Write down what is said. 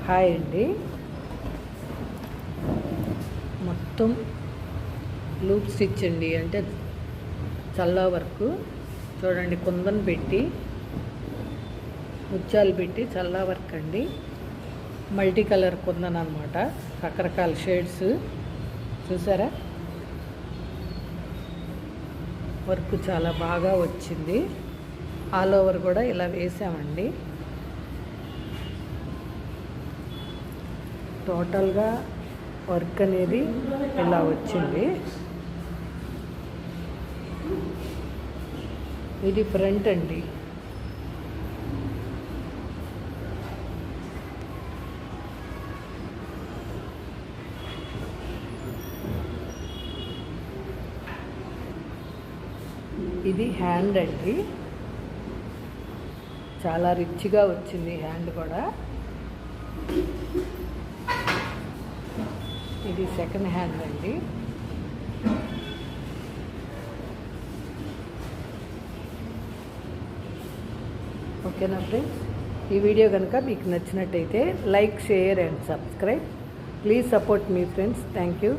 Hi అండి. మొత్తం loop stitch అండి, అంటే చల్లా వర్క్ చూడండి. కుందన్ పెట్టి ముత్యాలు పెట్టి చల్లా వర్క్ అండి. మల్టీ కలర్ కుందన్ అనమాట, రకరకాల షేడ్స్ చూసారా. వర్క్ చాలా బాగా వచ్చింది. ఆల్ ఓవర్ కూడా ఇలా వేసామండి. టోటల్గా వర్క్ అనేది ఇలా వచ్చింది. ఇది ఫ్రంట్ అండి. ఇది హ్యాండ్ అండి. చాలా రిచ్గా వచ్చింది హ్యాండ్ కూడా. ఇది సెకండ్ హ్యాండ్ అండి. ఓకేనా ఫ్రెండ్స్, ఈ వీడియో కనుక మీకు నచ్చినట్టయితే like, share and subscribe. Please support me friends. Thank you.